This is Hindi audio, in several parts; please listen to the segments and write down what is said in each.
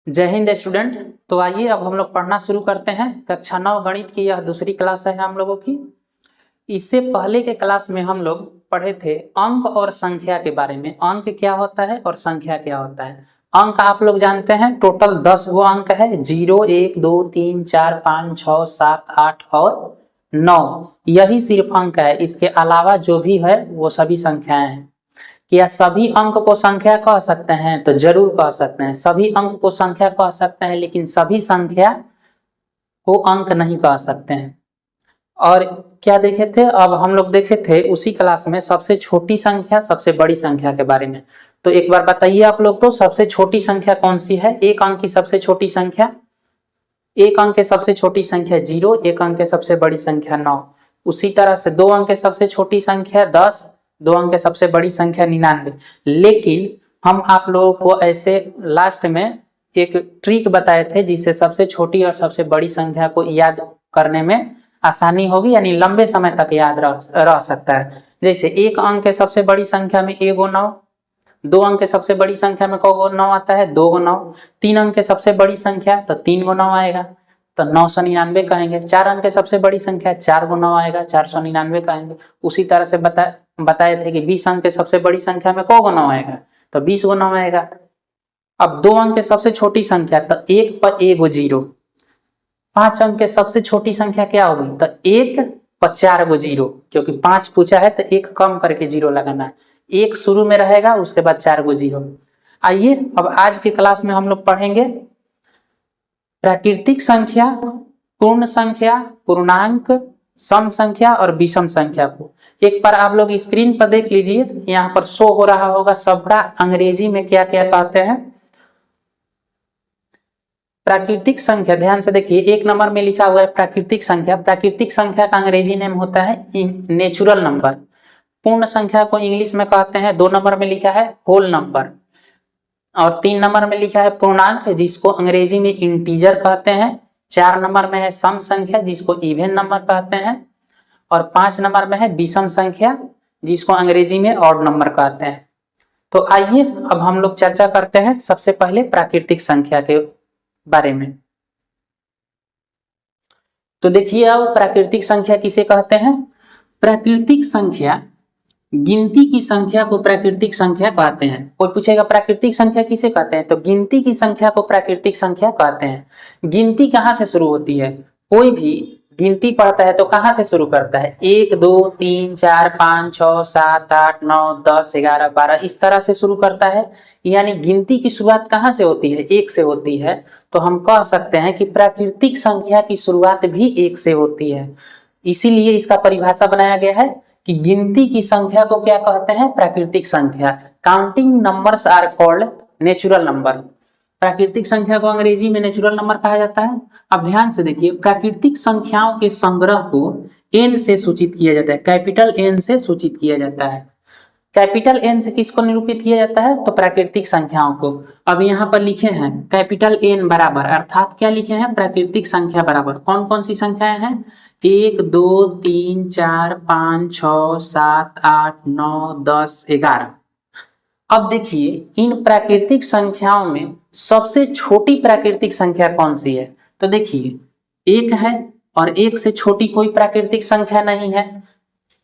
जय हिंद स्टूडेंट। तो आइए अब हम लोग पढ़ना शुरू करते हैं। कक्षा 9 गणित की यह दूसरी क्लास है हम लोगों की। इससे पहले के क्लास में हम लोग पढ़े थे अंक और संख्या के बारे में। अंक क्या होता है और संख्या क्या होता है। अंक आप लोग जानते हैं टोटल 10 गो अंक है। 0 1 2 3 4 5 6 7 8 और 9, यही सिर्फ अंक है। इसके अलावा जो भी है वो सभी संख्याएं हैं। क्या सभी अंक को संख्या कह सकते हैं? तो जरूर कह सकते हैं। सभी अंक को संख्या कह सकते हैं, लेकिन सभी संख्या को अंक नहीं कह सकते हैं। और क्या देखे थे? अब हम लोग देखे थे उसी क्लास में सबसे छोटी संख्या सबसे बड़ी संख्या के बारे में। तो एक बार बताइए आप लोग, तो सबसे छोटी संख्या कौन सी है? एक अंक की सबसे छोटी संख्या, एक अंक के सबसे छोटी संख्या 0, एक अंक के सबसे बड़ी संख्या 9। उसी तरह से 2 अंक के सबसे छोटी संख्या 10, 2 अंक के सबसे बड़ी संख्या 99। लेकिन हम आप लोगों को ऐसे लास्ट में एक ट्रिक बताए थे जिससे सबसे छोटी और सबसे बड़ी संख्या को याद करने में आसानी होगी, यानी लंबे समय तक याद रह सकता है। जैसे एक अंक के सबसे बड़ी संख्या में 1 9, 2 अंक के सबसे बड़ी संख्या में कौ 9 आता है? 2 9। 3 अंक के सबसे बड़ी संख्या तो 3 9 आएगा, तो 999 कहेंगे। 4 अंक के सबसे बड़ी संख्या 4 9 आएगा, 499 कहेंगे। उसी तरह से बताए थे कि 20 अंक के सबसे बड़ी संख्या में कौ 9 आएगा? तो 20 9 आएगा। अब 2 अंक के सबसे छोटी संख्या तो 1 पर 1 0। 5 अंक के सबसे छोटी संख्या क्या होगी? तो 1 पर 4 0, क्योंकि 5 पूछा है तो 1 कम करके 0 लगाना है। 1 शुरू में रहेगा, उसके बाद 4 0। आइए अब आज के क्लास में हम लोग पढ़ेंगे प्राकृतिक संख्या, पूर्ण संख्या, पूर्णांक, सम संख्या और विषम संख्या को। एक बार आप लोग स्क्रीन पर देख लीजिए, यहाँ पर शो हो रहा होगा सबका अंग्रेजी में क्या क्या कहते हैं। प्राकृतिक संख्या, ध्यान से देखिए, 1 नंबर में लिखा हुआ है प्राकृतिक संख्या। प्राकृतिक संख्या का अंग्रेजी नेम होता है नेचुरल नंबर। पूर्ण संख्या को इंग्लिश में कहते हैं, 2 नंबर में लिखा है होल नंबर, और 3 नंबर में लिखा है पूर्णांक जिसको अंग्रेजी में इंटीजर कहते हैं। 4 नंबर में है सम संख्या जिसको इवन नंबर कहते हैं, और 5 नंबर में है विषम संख्या जिसको अंग्रेजी में ऑड नंबर कहते हैं। तो आइए अब हम लोग चर्चा करते हैं सबसे पहले प्राकृतिक संख्या के बारे में। तो देखिए अब प्राकृतिक संख्या किसे कहते हैं। प्राकृतिक संख्या, गिनती की संख्या को प्राकृतिक संख्या कहते हैं। कोई पूछेगा प्राकृतिक संख्या किसे कहते हैं, तो गिनती की संख्या को प्राकृतिक संख्या कहते हैं। गिनती कहाँ से शुरू होती है? कोई भी गिनती पढ़ता है तो कहाँ से शुरू करता है? 1 2 3 4 5 6 7 8 9 10 11 12, इस तरह से शुरू करता है। यानी गिनती की शुरुआत कहाँ से होती है? 1 से होती है। तो हम कह सकते हैं कि प्राकृतिक संख्या की शुरुआत भी 1 से होती है। इसीलिए इसका परिभाषा बनाया गया है कि गिनती की संख्या को क्या कहते हैं? प्राकृतिक संख्या। Counting numbers are called natural number. प्राकृतिक संख्या को अंग्रेजी में नेचुरल नंबर कहा जाता है। अब ध्यान से देखिए, प्राकृतिक संख्याओं के संग्रह को n से सूचित किया जाता है, कैपिटल N से सूचित किया जाता है। कैपिटल N से किसको निरूपित किया जाता है? तो प्राकृतिक संख्याओं को। अब यहाँ पर लिखे हैं कैपिटल N बराबर, अर्थात क्या लिखे हैं? प्राकृतिक संख्या बराबर कौन कौन सी संख्याएं हैं? 1 2 3 4 5 6 7 8 9 10 11। अब देखिए इन प्राकृतिक संख्याओं में सबसे छोटी प्राकृतिक संख्या कौन सी है? तो देखिए 1 है, और 1 से छोटी कोई प्राकृतिक संख्या नहीं है।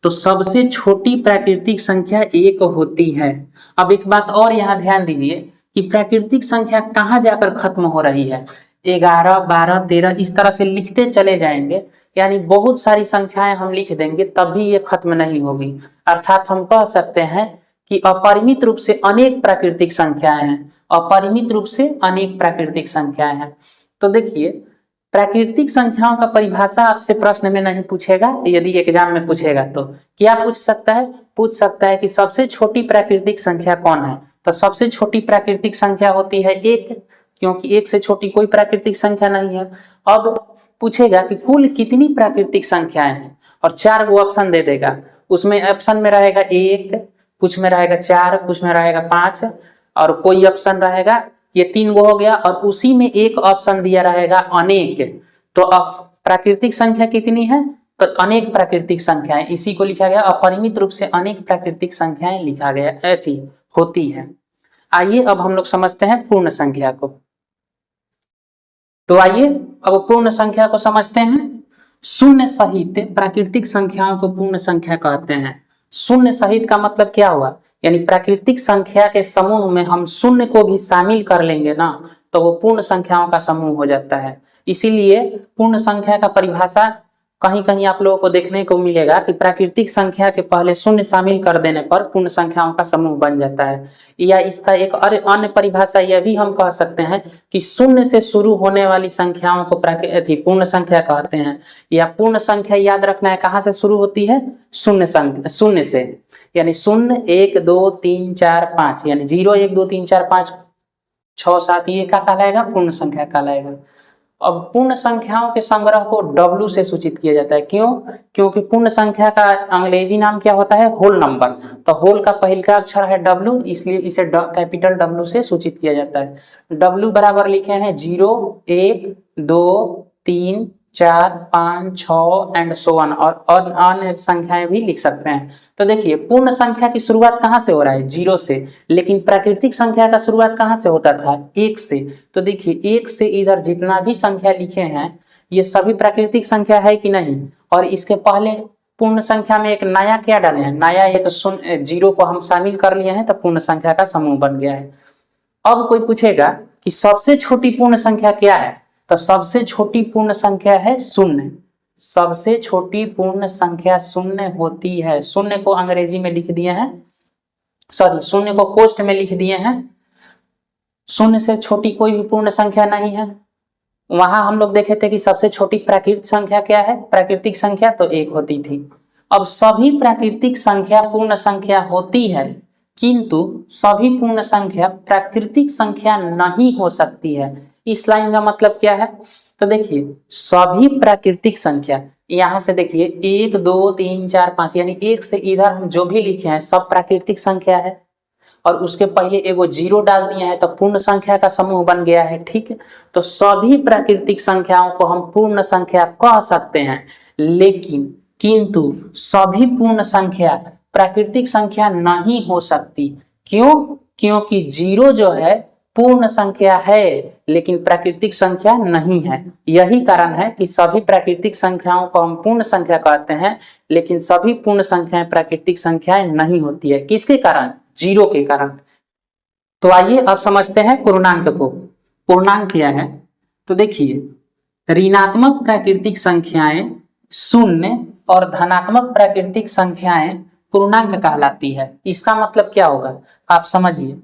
तो सबसे छोटी प्राकृतिक संख्या 1 होती है। अब एक बात और यहाँ ध्यान दीजिए कि प्राकृतिक संख्या कहाँ जाकर खत्म हो रही है? 11 12 13, इस तरह से लिखते चले जाएंगे, यानी बहुत सारी संख्याएं हम लिख देंगे तब भी ये खत्म नहीं होगी। अर्थात हम कह सकते हैं कि अपरिमित रूप से अनेक प्राकृतिक संख्याएं हैं, अपरिमित रूप से अनेक प्राकृतिक संख्याएं हैं। तो देखिए प्राकृतिक संख्याओं का परिभाषा आपसे प्रश्न में नहीं पूछेगा, यदि एग्जाम में पूछेगा तो क्या पूछ सकता है? पूछ सकता है कि सबसे छोटी प्राकृतिक संख्या कौन है। तो सबसे छोटी प्राकृतिक संख्या होती है 1, क्योंकि 1 से छोटी कोई प्राकृतिक संख्या नहीं है। अब पूछेगा कि कुल कितनी प्राकृतिक संख्याएं हैं, और 4 गो ऑप्शन दे देगा। उसमें ऑप्शन में रहेगा 1, कुछ में रहेगा 4, कुछ में रहेगा 5, और कोई ऑप्शन रहेगा, ये 3 गो हो गया, और उसी में एक ऑप्शन दिया रहेगा अनेक। तो अब प्राकृतिक संख्या कितनी है? तो अनेक प्राकृतिक संख्याएं, इसी को लिखा गया अपरिमित रूप से अनेक प्राकृतिक संख्याएं लिखा गया होती है। आइए अब हम लोग समझते हैं पूर्ण संख्या को। तो आइए अब पूर्ण संख्या को समझते हैं। शून्य सहित प्राकृतिक संख्याओं को पूर्ण संख्या कहते हैं। शून्य सहित का मतलब क्या हुआ, यानी प्राकृतिक संख्या के समूह में हम शून्य को भी शामिल कर लेंगे ना, तो वो पूर्ण संख्याओं का समूह हो जाता है। इसीलिए पूर्ण संख्या का परिभाषा कहीं कहीं आप लोगों को देखने को मिलेगा कि प्राकृतिक संख्या के पहले शून्य शामिल कर देने पर पूर्ण संख्याओं का समूह बन जाता है। या इसका एक अन्य परिभाषा यह भी हम कह सकते हैं कि शून्य से शुरू होने वाली संख्याओं को पूर्ण संख्या कहते हैं। या पूर्ण संख्या याद रखना है कहाँ से शुरू होती है, शून्य से, यानी 0 1 2 3 4 5, यानी 0 1 2 3 4 5 6 7, ये क्या कहलाएगा, पूर्ण संख्या कहलाएगा। अब पूर्ण संख्याओं के संग्रह को W से सूचित किया जाता है। क्यों? क्योंकि पूर्ण संख्या का अंग्रेजी नाम क्या होता है, होल नंबर। तो होल का पहले का अक्षर है W, इसलिए इसे कैपिटल W से सूचित किया जाता है। W बराबर लिखे हैं 0 1 2 3 4 5 6 एंड सो ऑन, और अन्य संख्याएं भी लिख सकते हैं। तो देखिए पूर्ण संख्या की शुरुआत कहाँ से हो रहा है, 0 से, लेकिन प्राकृतिक संख्या का शुरुआत कहाँ से होता था, 1 से। तो देखिए 1 से इधर जितना भी संख्या लिखे हैं ये सभी प्राकृतिक संख्या है कि नहीं, और इसके पहले पूर्ण संख्या में एक नया क्या डाले हैं, नया एक 0 को हम शामिल कर लिए हैं, तो पूर्ण संख्या का समूह बन गया है। अब कोई पूछेगा कि सबसे छोटी पूर्ण संख्या क्या है, तो सबसे छोटी पूर्ण संख्या है 0। सबसे छोटी पूर्ण संख्या 0 होती है। शून्य को अंग्रेजी में लिख दिए हैं, सॉरी, शून्य को कोष्ठ में लिख दिए हैं। 0 से छोटी कोई भी पूर्ण संख्या नहीं है। वहां हम लोग देखे थे कि सबसे छोटी प्राकृतिक संख्या क्या है, प्राकृतिक संख्या तो 1 होती थी। अब सभी प्राकृतिक संख्या पूर्ण संख्या होती है, किंतु सभी पूर्ण संख्या प्राकृतिक संख्या नहीं हो सकती है। इस लाइन का मतलब क्या है, तो देखिए सभी प्राकृतिक संख्या, यहां से देखिए 1 2 3 4 5, यानी 1 से इधर हम जो भी लिखे हैं सब प्राकृतिक संख्या है, और उसके पहले एगो 0 डाल दिया है तो पूर्ण संख्या का समूह बन गया है। ठीक है, तो सभी प्राकृतिक संख्याओं को हम पूर्ण संख्या कह सकते हैं, लेकिन किंतु सभी पूर्ण संख्या प्राकृतिक संख्या नहीं हो सकती। क्यों? क्योंकि 0 जो है पूर्ण संख्या है लेकिन प्राकृतिक संख्या नहीं है। यही कारण है कि सभी प्राकृतिक संख्याओं को हम पूर्ण संख्या कहते हैं, लेकिन सभी पूर्ण संख्याएं प्राकृतिक संख्याएं नहीं होती है। किसके कारण? 0 के कारण। तो आइए अब समझते हैं पूर्णांक को। पूर्णांक क्या है, तो देखिए ऋणात्मक प्राकृतिक संख्याएं शून्य और धनात्मक प्राकृतिक संख्याएं पूर्णांक कहलाती है। इसका मतलब क्या होगा, आप समझिए।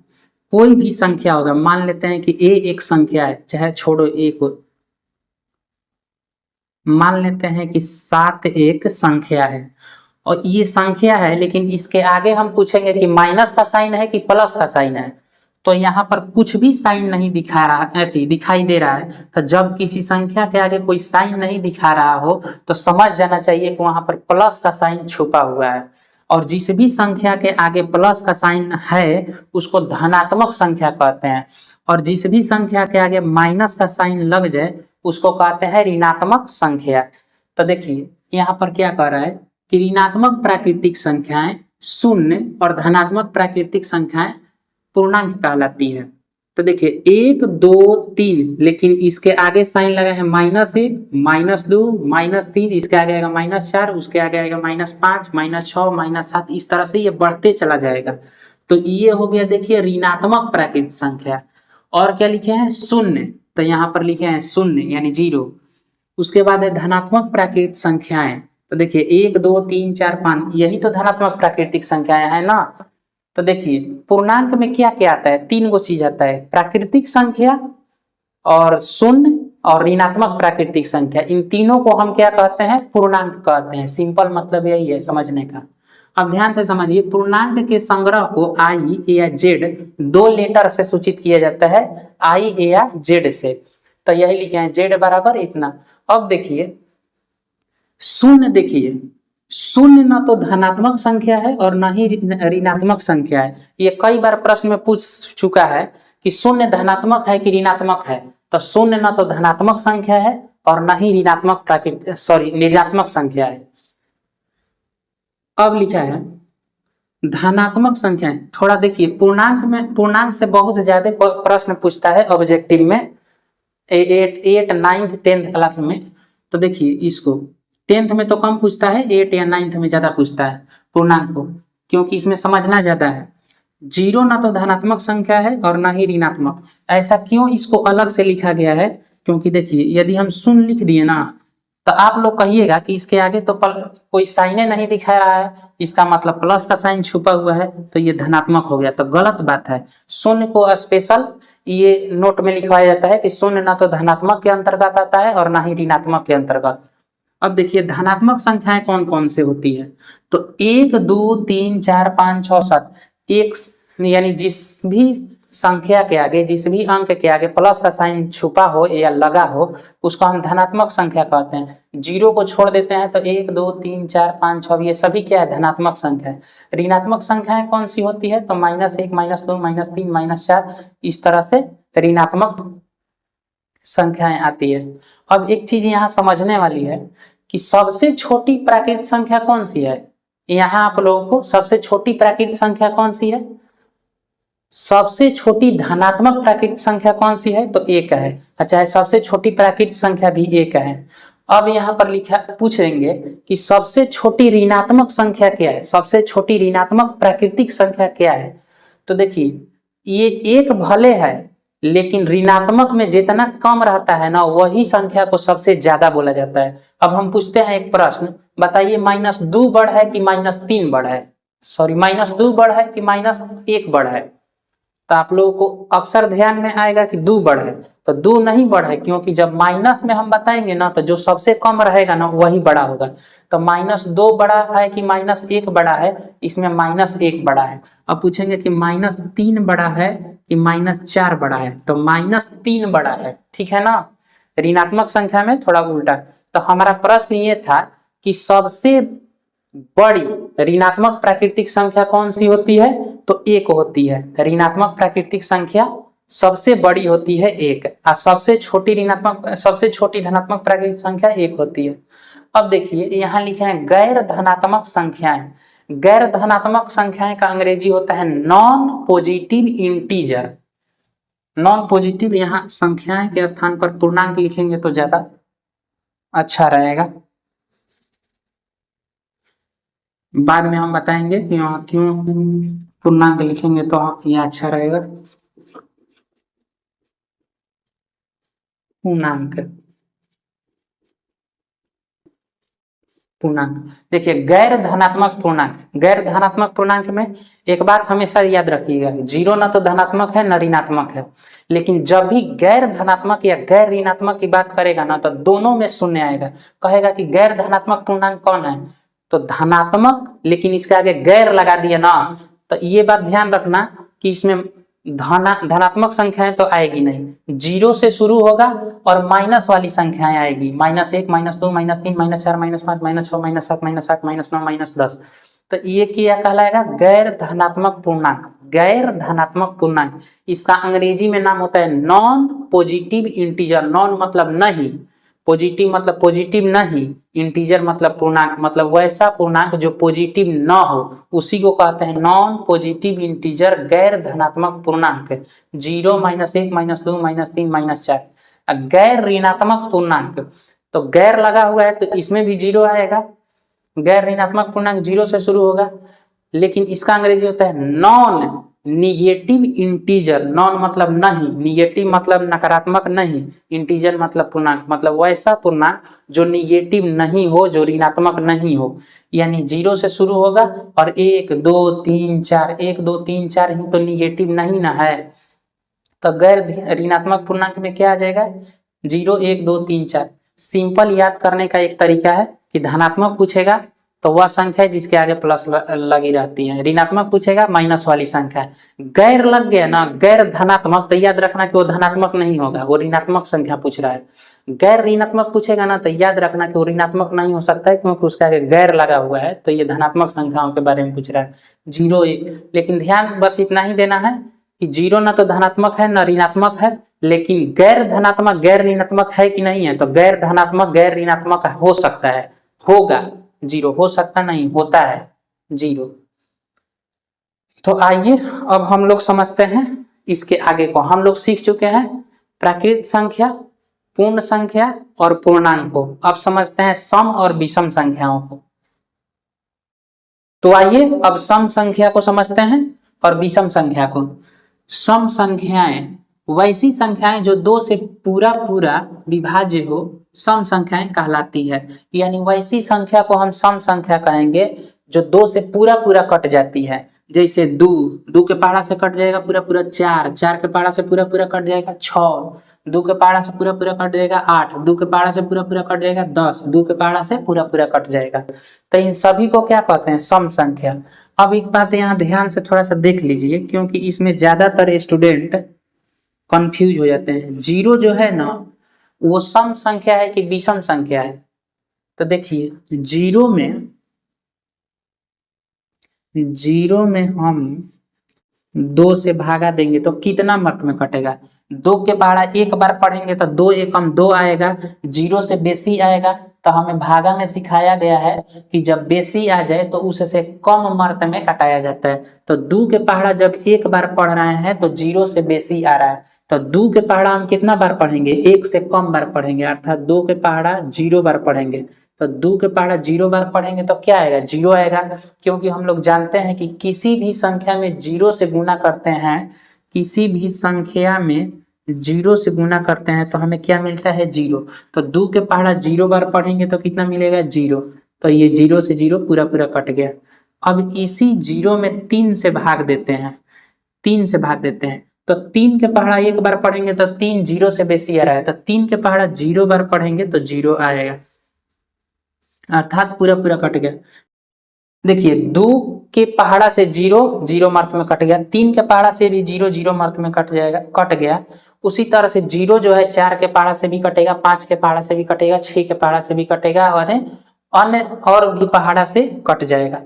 कोई भी संख्या होगा, मान लेते हैं कि a एक संख्या है, चाहे छोड़ो a को, मान लेते हैं कि 7 एक संख्या है, और ये संख्या है, लेकिन इसके आगे हम पूछेंगे कि माइनस का साइन है कि प्लस का साइन है, तो यहाँ पर कुछ भी साइन नहीं दिखाई दे रहा है। तो जब किसी संख्या के आगे कोई साइन नहीं दिखा रहा हो तो समझ जाना चाहिए कि वहां पर प्लस का साइन छुपा हुआ है, और जिस भी संख्या के आगे प्लस का साइन है उसको धनात्मक संख्या कहते हैं, और जिस भी संख्या के आगे माइनस का साइन लग जाए उसको कहते हैं ऋणात्मक संख्या। तो देखिए यहाँ पर क्या कह रहा है कि ऋणात्मक प्राकृतिक संख्याएं शून्य और धनात्मक प्राकृतिक संख्याएं पूर्णांक कहलाती है। तो देखिए 1 2 3, लेकिन इसके आगे साइन लगा है -1 -2 -3, इसके आगे आएगा -4, उसके आगे आएगा -5 -6 -7, इस तरह से ये बढ़ते चला जाएगा। तो ये हो गया देखिए ऋणात्मक प्राकृतिक संख्या। और क्या लिखे हैं, शून्य, तो यहाँ पर लिखे हैं 0 यानी 0। उसके बाद है धनात्मक प्राकृतिक संख्याएं, तो देखिए 1 2 3 4 5, यही तो धनात्मक प्राकृतिक संख्याएं है ना। तो देखिए पूर्णांक में क्या क्या आता है, 3 गो चीज आता है, प्राकृतिक संख्या और शून्य और ऋणात्मक प्राकृतिक संख्या। इन तीनों को हम क्या कहते हैं, पूर्णांक कहते हैं। सिंपल मतलब यही है समझने का। अब ध्यान से समझिए, पूर्णांक के संग्रह को आई या जेड 2 लेटर से सूचित किया जाता है, आई या जेड से। तो यही लिखे हैं जेड बराबर इतना। अब देखिए शून्य, देखिए शून्य न तो धनात्मक संख्या है और न ही ऋणात्मक संख्या है। ये कई बार प्रश्न में पूछ चुका है कि शून्य धनात्मक है कि ऋणात्मक है, तो शून्य न तो धनात्मक संख्या है और न ही ऋणात्मक संख्या है। अब लिखा है धनात्मक संख्या। थोड़ा देखिए पूर्णांक से बहुत ज्यादा प्रश्न पूछता है ऑब्जेक्टिव में। एट 9th 10th क्लास में, तो देखिए इसको 10th में तो कम पूछता है, 8 या 9th में ज्यादा पूछता है पूर्णांक को, क्योंकि इसमें समझना ज्यादा है। जीरो ना तो धनात्मक संख्या है और ना ही ऋणात्मक। ऐसा क्यों इसको अलग से लिखा गया है? क्योंकि देखिए यदि हम शून्य लिख दिए ना तो आप लोग कहिएगा कि इसके आगे तो कोई साइने नहीं दिखा रहा है, इसका मतलब प्लस का साइन छुपा हुआ है, तो ये धनात्मक हो गया। तो गलत बात है। शून्य को स्पेशल ये नोट में लिखवाया जाता है कि शून्य ना तो धनात्मक के अंतर्गत आता है और ना ही ऋणात्मक के अंतर्गत। अब देखिए धनात्मक संख्याएं कौन कौन से होती है, तो 1 2 3 4 5 6 7। एक यानी जिस भी संख्या के आगे, जिस भी अंक के आगे प्लस का साइन छुपा हो या लगा हो, उसको हम धनात्मक संख्या कहते हैं। जीरो को छोड़ देते हैं तो 1 2 3 4 5 6 ये सभी क्या है? धनात्मक संख्या है। ऋणात्मक संख्याएं कौन सी होती है? तो -1 -2 -3 -4, इस तरह से ऋणात्मक संख्याएं आती है। अब एक चीज यहाँ समझने वाली है कि सबसे छोटी प्राकृत संख्या कौन सी है। यहाँ आप लोगों को सबसे छोटी प्राकृत संख्या कौन सी है? सबसे छोटी धनात्मक प्राकृत संख्या कौन सी है? तो 1 है। अच्छा, सबसे छोटी प्राकृत संख्या भी 1 है। अब यहाँ पर लिखा पूछेंगे कि सबसे छोटी ऋणात्मक संख्या क्या है, सबसे छोटी ऋणात्मक प्राकृतिक संख्या क्या है? तो देखिए ये 1 भले है, लेकिन ऋणात्मक में जितना कम रहता है ना वही संख्या को सबसे ज्यादा बोला जाता है। अब हम पूछते हैं एक प्रश्न, बताइए -2 बड़ है कि -3 बड़ है? सॉरी, -2 बड़ है कि -1 बड़ है? तो आप लोगों को अक्सर ध्यान में आएगा कि 2 बड़ है। तो 2 नहीं बड़ है, क्योंकि जब माइनस में हम बताएंगे ना तो जो सबसे कम रहेगा ना वही बड़ा होगा। तो -2 बड़ा है कि -1 बड़ा है? इसमें -1 बड़ा है। अब पूछेंगे कि -3 बड़ा है कि -4 बड़ा है? तो -3 बड़ा है। ठीक है ना, ऋणात्मक संख्या में थोड़ा उल्टा। तो हमारा प्रश्न ये था कि सबसे बड़ी ऋणात्मक प्राकृतिक संख्या कौन सी होती है? तो 1 होती है। ऋणात्मक प्राकृतिक संख्या सबसे बड़ी होती है 1, और सबसे छोटी धनात्मक प्राकृतिक संख्या 1 होती है। अब देखिए यहाँ लिखे हैं गैर धनात्मक संख्याएं। गैर धनात्मक संख्याएं का अंग्रेजी होता है non positive integer. Non positive, यहाँ संख्याएं के स्थान पर पूर्णांक लिखेंगे तो ज्यादा अच्छा रहेगा। बाद में हम बताएंगे कि वहाँ क्यों पूर्णांक लिखेंगे तो यह अच्छा रहेगा। पूर्णांक देखिए गैर धनात्मक पूर्णांक में एक बात हमेशा याद रखिएगा, जीरो ना तो धनात्मक है ना ऋणात्मक है। लेकिन जब भी गैर धनात्मक या गैर ऋणात्मक की बात करेगा ना तो दोनों में शून्य आएगा। कहेगा कि गैर धनात्मक पूर्णांक कौन है? तो धनात्मक, लेकिन इसके आगे गैर लगा दिया ना, तो ये बात ध्यान रखना कि इसमें धनात्मक संख्याएं तो आएगी नहीं। जीरो से शुरू होगा और माइनस वाली संख्याएं आएगी, -1 -2 -3 -4 -5 -6 -7 -8 -9 -10। तो ये क्या कहलाएगा? गैर धनात्मक पूर्णांक। गैर धनात्मक पूर्णांक, इसका अंग्रेजी में नाम होता है नॉन पॉजिटिव इंटीजर। नॉन मतलब नहीं, पॉजिटिव मतलब पॉजिटिव नहीं, इंटीजर मतलब पूर्णांक, मतलब वैसा पूर्णांक जो पॉजिटिव न हो उसी को कहते हैं नॉन पॉजिटिव इंटीजर, गैर धनात्मक पूर्णांक। 0 -1 -2 -3 -4। गैर ऋणात्मक पूर्णांक, तो गैर लगा हुआ है तो इसमें भी 0 आएगा। गैर ऋणात्मक पूर्णांक 0 से शुरू होगा, लेकिन इसका अंग्रेजी होता है नॉन निगेटिव इंटीजर। नॉन मतलब नहीं, निगेटिव मतलब नकारात्मक नहीं, इंटीजर मतलब पूर्णांक, मतलब वैसा पूर्णांक जो निगेटिव नहीं हो, जो ऋणात्मक नहीं हो। यानी 0 से शुरू होगा और 1 2 3 4, 1 2 3 4 ही तो निगेटिव नहीं ना है। तो गैर ऋणात्मक पूर्णांक में क्या आ जाएगा? 0 1 2 3 4। सिंपल याद करने का एक तरीका है कि धनात्मक पूछेगा तो वह संख्या है जिसके आगे प्लस लगी रहती है, ऋणात्मक पूछेगा माइनस वाली संख्या है। गैर लग गया ना, गैर धनात्मक, तो याद रखना कि वो धनात्मक नहीं होगा, वो ऋणात्मक संख्या पूछ रहा है। गैर ऋणात्मक पूछेगा ना तो याद रखना कि वो ऋणात्मक नहीं हो सकता है, क्योंकि उसके आगे गैर लगा हुआ है, तो ये धनात्मक संख्याओं के बारे में पूछ रहा है। 0 1, लेकिन ध्यान बस इतना ही देना है कि 0 ना तो धनात्मक है ना ऋणात्मक है, लेकिन गैर धनात्मक गैर ऋणात्मक है कि नहीं है? तो गैर धनात्मक गैर ऋणात्मक हो सकता है, होगा। 0 हो सकता नहीं, होता है 0। तो आइए अब हम लोग समझते हैं इसके आगे को। हम लोग सीख चुके हैं प्राकृत संख्या, पूर्ण संख्या और पूर्णांक को। अब समझते हैं सम और विषम संख्याओं को। तो आइए अब सम संख्या को समझते हैं और विषम संख्या को। सम संख्याएं वैसी संख्याएं जो दो से पूरा पूरा विभाज्य हो, सम संख्याएं कहलाती है। यानी वैसी संख्या को हम सम संख्या कहेंगे जो दो से पूरा पूरा कट जाती है। जैसे दो के पहाड़ा से कट जाएगा पूरा पूरा 4, 4 के पहाड़ा से पूरा पूरा कट जाएगा 6, 2 के पहाड़ा से पूरा पूरा कट जाएगा 8, 2 के पहाड़ा से पूरा पूरा कट जाएगा 10, 2 के पहाड़ा से पूरा पूरा कट जाएगा। तो इन सभी को क्या कहते हैं? सम संख्या। अब एक बात यहाँ ध्यान से थोड़ा सा देख लीजिए, क्योंकि इसमें ज्यादातर स्टूडेंट कंफ्यूज हो जाते हैं। जीरो जो है ना, वो सम संख्या है कि विषम संख्या है? तो देखिए, जीरो में हम 2 से भागा देंगे तो कितना मर्त में कटेगा? 2 के पहाड़ा एक बार पढ़ेंगे तो 2 एकम 2 आएगा, 0 से बेसी आएगा। तो हमें भागा में सिखाया गया है कि जब बेसी आ जाए तो उससे कम मर्त में कटाया जाता है। तो 2 के पहाड़ा जब एक बार पढ़ रहे हैं तो 0 से बेसी आ रहा है, तो 2 के पहाड़ा हम कितना बार पढ़ेंगे? 1 से कम बार पढ़ेंगे, अर्थात 2 के पहाड़ा 0 बार पढ़ेंगे। तो 2 के पहाड़ा 0 बार पढ़ेंगे तो क्या आएगा? 0 आएगा। क्योंकि हम लोग जानते हैं कि किसी भी संख्या में 0 से गुना करते हैं, किसी भी संख्या में 0 से गुना करते हैं तो हमें क्या मिलता है? 0। तो 2 के पहाड़ा 0 बार पढ़ेंगे तो कितना मिलेगा? 0। तो ये 0 से 0 पूरा पूरा कट गया। अब इसी 0 में 3 से भाग देते हैं, 3 से भाग देते हैं तो 3 के पहाड़ा एक बार पढ़ेंगे तो 3 0 से बेसी आ रहा है, तो 3 के पहाड़ा 0 बार पढ़ेंगे तो 0 आएगा, अर्थात पूरा पूरा कट गया। देखिए, 2 के पहाड़ा से 0 0 मर्त में कट गया, 3 के पहाड़ा से भी 0 0 मर्त में कट जाएगा, कट गया। उसी तरह से 0 जो है 4 के पहाड़ा से भी कटेगा, 5 के पहाड़ा से भी कटेगा, 6 के पहाड़ा से भी कटेगा और अन्य और भी पहाड़ा से कट जाएगा।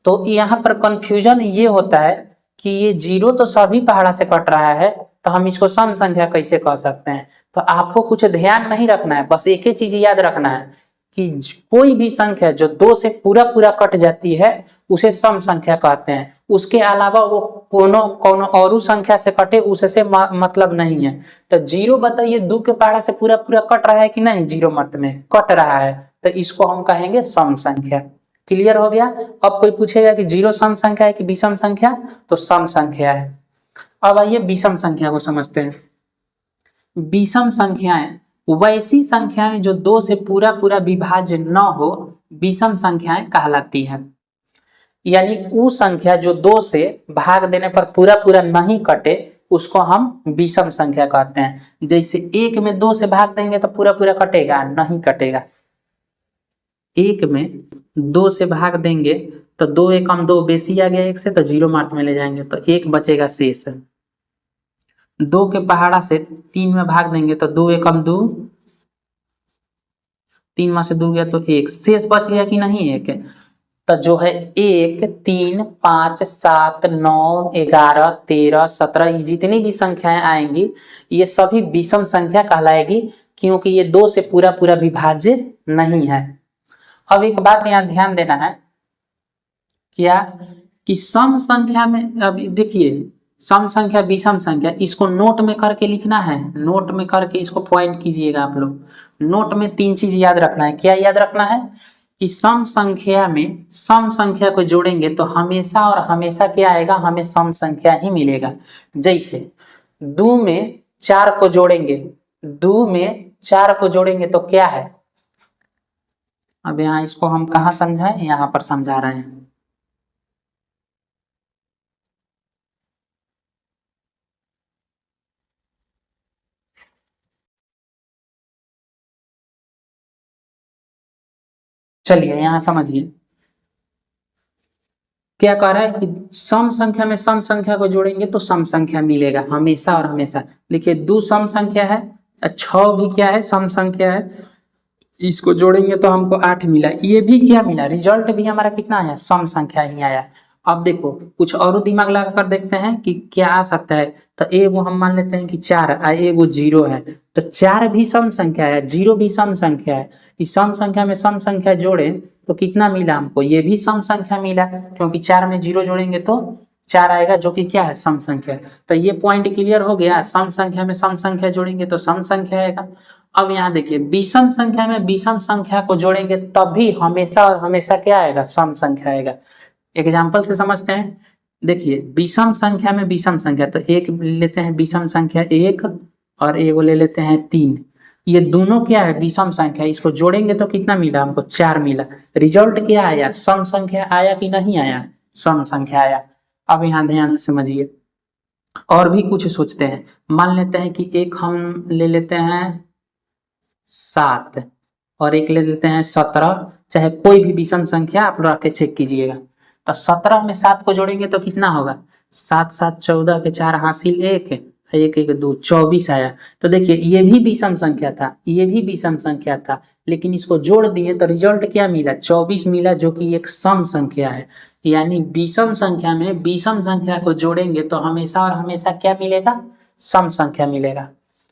तो यहाँ पर कंफ्यूजन ये होता है कि ये 0 तो सभी पहाड़ा से कट रहा है, तो हम इसको सम संख्या कैसे कह सकते हैं? तो आपको कुछ ध्यान नहीं रखना है, बस एक ही चीज याद रखना है कि कोई भी संख्या जो 2 से पूरा पूरा कट जाती है उसे सम संख्या कहते हैं। उसके अलावा वो कोनो और संख्या से कटे उससे मतलब नहीं है। तो 0 बताइए, 2 के पहाड़ा से पूरा पूरा कट रहा है कि नहीं? 0 मर्त में कट रहा है, तो इसको हम कहेंगे सम संख्या। क्लियर हो गया? अब कोई पूछेगा कि 0 सम संख्या है कि विषम संख्या? तो सम संख्या है। अब आइए विषम संख्या को समझते हैं। विषम संख्याएं वैसी संख्याएं जो 2 से पूरा पूरा विभाज्य न हो, विषम संख्याएं कहलाती हैं। यानी वो संख्या जो 2 से भाग देने पर पूरा पूरा नहीं कटे उसको हम विषम संख्या कहते हैं। जैसे 1 में 2 से भाग देंगे तो पूरा पूरा कटेगा? नहीं कटेगा। 1 में 2 से भाग देंगे तो 2 एकम 2 बेसी आ गया 1 से, तो 0 मार्क में ले जाएंगे तो 1 बचेगा शेष। 2 के पहाड़ा से 3 में भाग देंगे तो 2 एकम 2, 3 में से 2 गया तो 1, शेष बच गया कि नहीं? 1। तो जो है 1, 3, 5, 7, 9, 11, 13, 17 ये जितनी भी संख्याएं आएंगी ये सभी विषम संख्या कहलाएगी, क्योंकि ये 2 से पूरा पूरा विभाज्य नहीं है। अब एक बात यहाँ ध्यान देना है, क्या कि सम संख्या में, अब देखिए सम संख्या विषम संख्या, इसको नोट में करके लिखना है, नोट में करके इसको पॉइंट कीजिएगा आप लोग। नोट में 3 चीज याद रखना है। क्या याद रखना है? कि सम संख्या में सम संख्या को जोड़ेंगे तो हमेशा और हमेशा क्या आएगा? हमें सम संख्या ही मिलेगा। जैसे 2 में 4 को जोड़ेंगे, 2 में 4 को जोड़ेंगे तो क्या है? अब यहाँ इसको हम कहाँ समझाएं? यहाँ पर समझा रहे हैं। चलिए यहाँ समझिए क्या कह रहा है कि सम संख्या में सम संख्या को जोड़ेंगे तो सम संख्या मिलेगा हमेशा और हमेशा। देखिए 2 सम संख्या है, 6 भी क्या है? सम संख्या है। इसको जोड़ेंगे तो हमको 8 मिला। ये भी क्या मिला? रिजल्ट भी हमारा कितना आया? सम संख्या ही आया। अब देखो कुछ और दिमाग लगा कर देखते हैं कि क्या आ सकता है। तो एगो हम मान लेते हैं कि 4 और एगो 0 है, तो 4 भी सम संख्या है, 0 भी सम संख्या है। इस सम संख्या में सम संख्या जोड़े तो कितना मिला हमको? ये भी सम संख्या मिला, क्योंकि 4 में 0 जोड़ेंगे तो 4 आएगा, जो कि क्या है? सम संख्या। तो ये पॉइंट क्लियर हो गया। सम संख्या में सम संख्या जोड़ेंगे तो सम संख्या आएगा। अब यहाँ देखिए विषम संख्या में विषम संख्या को जोड़ेंगे तब भी हमेशा और हमेशा क्या आएगा, सम संख्या आएगा। एग्जाम्पल से समझते हैं। देखिए विषम संख्या में विषम संख्या, तो एक लेते हैं विषम संख्या 1 और एक ले लेते हैं 3। ये दोनों क्या है, विषम संख्या। इसको जोड़ेंगे तो कितना मिला हमको, 4 मिला। रिजल्ट क्या आया, सम संख्या आया कि नहीं आया, सम संख्या आया। अब यहाँ ध्यान से समझिए, और भी कुछ सोचते हैं। मान लेते हैं कि एक हम ले लेते हैं 7 और एक ले लेते हैं 17, चाहे कोई भी विषम संख्या आप रख के चेक कीजिएगा। तो 17 में 7 को जोड़ेंगे तो कितना होगा, 7 7 14 के 4 हासिल 1 1 1 2 24 आया। तो देखिए ये भी विषम संख्या था, ये भी विषम संख्या था, लेकिन इसको जोड़ दिए तो रिजल्ट क्या मिला, 24 मिला, जो कि एक सम संख्या है। यानी विषम संख्या में विषम संख्या को जोड़ेंगे तो हमेशा और हमेशा क्या मिलेगा, सम संख्या मिलेगा।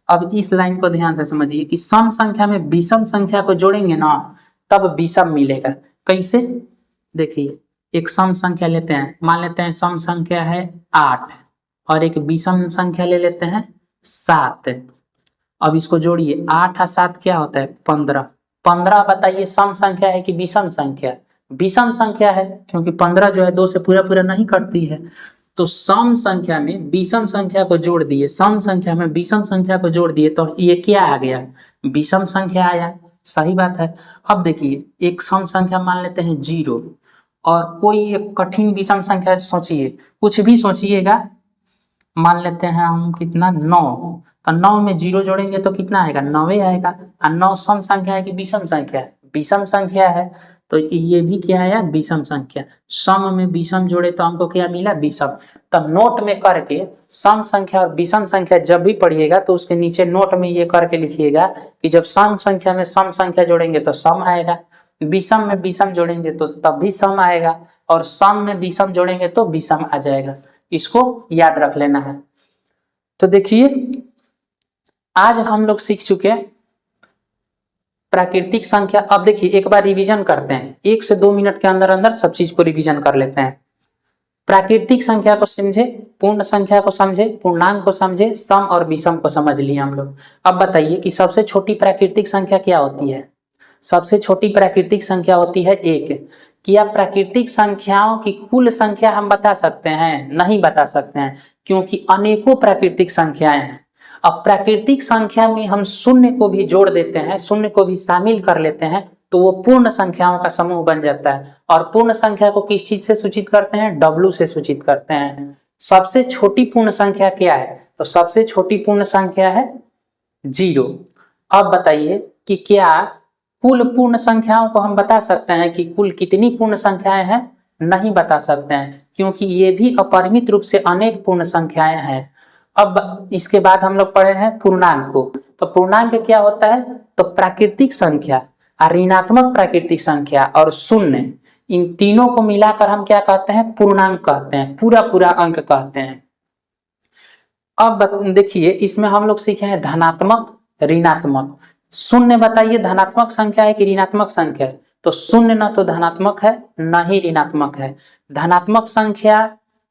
अब इस लाइन को ध्यान से समझिए कि सम संख्या में विषम संख्या को जोड़ेंगे ना तब विषम मिलेगा। कैसे, देखिए एक सम संख्या लेते हैं, मान लेते हैं सम संख्या है 8 और एक विषम संख्या ले लेते हैं 7। अब इसको जोड़िए, 8 और 7 क्या होता है, 15। 15 बताइए सम संख्या है कि विषम संख्या, विषम संख्या है, क्योंकि 15 जो है 2 से पूरा पूरा नहीं कटती है। तो सम संख्या में विषम संख्या को जोड़ दिए, सम संख्या में विषम संख्या को जोड़ दिए तो ये क्या आ गया, विषम संख्या आया। सही बात है। अब देखिए एक सम संख्या मान लेते हैं 0 और कोई एक कठिन विषम संख्या सोचिए, कुछ भी सोचिएगा। मान लेते हैं हम कितना, 9। तो 9 में 0 जोड़ेंगे तो कितना आएगा, 9 आएगा। और 9 सम संख्या है कि विषम संख्या है, विषम संख्या है। तो ये भी क्या है, विषम संख्या। सम में विषम जोड़े तो हमको क्या मिला, विषम। तो नोट में करके सम संख्या और विषम संख्या जब भी पढ़िएगा तो उसके नीचे नोट में ये करके लिखिएगा कि जब सम संख्या में सम संख्या जोड़ेंगे तो सम आएगा, विषम में विषम जोड़ेंगे तो तब भी सम आएगा, और सम में विषम जोड़ेंगे तो विषम आ जाएगा। इसको याद रख लेना है। तो देखिए आज हम लोग सीख चुके हैं प्राकृतिक संख्या। अब देखिए एक बार रिवीजन करते हैं, 1 से 2 मिनट के अंदर अंदर सब चीज को रिवीजन कर लेते हैं। प्राकृतिक संख्या को समझे, पूर्ण संख्या को समझे, पूर्णांक को समझे, सम और विषम को समझ लिए हम लोग। अब बताइए कि सबसे छोटी प्राकृतिक संख्या क्या होती है। सबसे छोटी प्राकृतिक संख्या होती है 1। क्या प्राकृतिक संख्याओं की कुल संख्या हम बता सकते हैं, नहीं बता सकते हैं, क्योंकि अनेकों प्राकृतिक संख्याएं हैं। अब प्राकृतिक संख्या में हम शून्य को भी जोड़ देते हैं, शून्य को भी शामिल कर लेते हैं तो वो पूर्ण संख्याओं का समूह बन जाता है। और पूर्ण संख्या को किस चीज से सूचित करते हैं, W से सूचित करते हैं। सबसे छोटी पूर्ण संख्या क्या है, तो सबसे छोटी पूर्ण संख्या है 0। अब बताइए कि क्या कुल पूर्ण संख्याओं को हम बता सकते हैं कि कुल कितनी पूर्ण संख्याएं हैं, नहीं बता सकते हैं, क्योंकि ये भी अपरिमित रूप से अनेक पूर्ण संख्याएं हैं। अब इसके बाद हम लोग पढ़े हैं पूर्णांक को। तो पूर्णांक क्या होता है, तो प्राकृतिक संख्या, ऋणात्मक प्राकृतिक संख्या और शून्य, इन तीनों को मिलाकर हम क्या कहते हैं, पूर्णांक कहते हैं, पूरा पूरा अंक कहते हैं। अब देखिए इसमें हम लोग सीखे हैं धनात्मक, ऋणात्मक। शून्य बताइए धनात्मक संख्या है कि ऋणात्मक संख्या है, तो शून्य न तो धनात्मक है न ही ऋणात्मक है। धनात्मक संख्या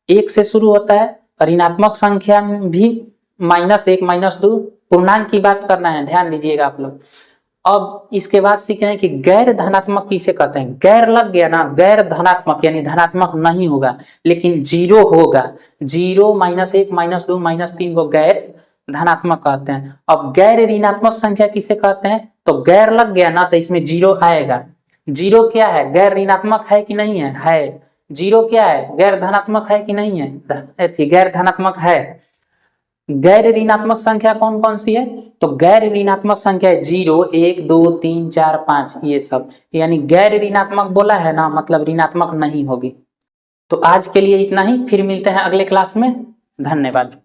1 से शुरू होता है, ऋणात्मक संख्या भी -1 -2। पूर्णांक की बात करना है, ध्यान दीजिएगा आप लोग। अब इसके बाद सीखे हैं कि गैर धनात्मक किसे कहते हैं। गैर लग गया ना, गैर धनात्मक यानी धनात्मक नहीं होगा लेकिन 0 होगा। 0 -1 -2 -3 को गैर धनात्मक कहते हैं। अब गैर ऋणात्मक संख्या किसे कहते हैं, तो गैर लग गया ना तो इसमें 0 आएगा। 0 क्या है, गैर ऋणात्मक है कि नहीं है, है। 0 क्या है, गैर धनात्मक है कि नहीं है, गैर धनात्मक है। गैर ऋणात्मक संख्या कौन कौन सी है, तो गैर ऋणात्मक संख्या 0 1 2 3 4 5 ये सब, यानी गैर ऋणात्मक बोला है ना मतलब ऋणात्मक नहीं होगी। तो आज के लिए इतना ही, फिर मिलते हैं अगले क्लास में। धन्यवाद।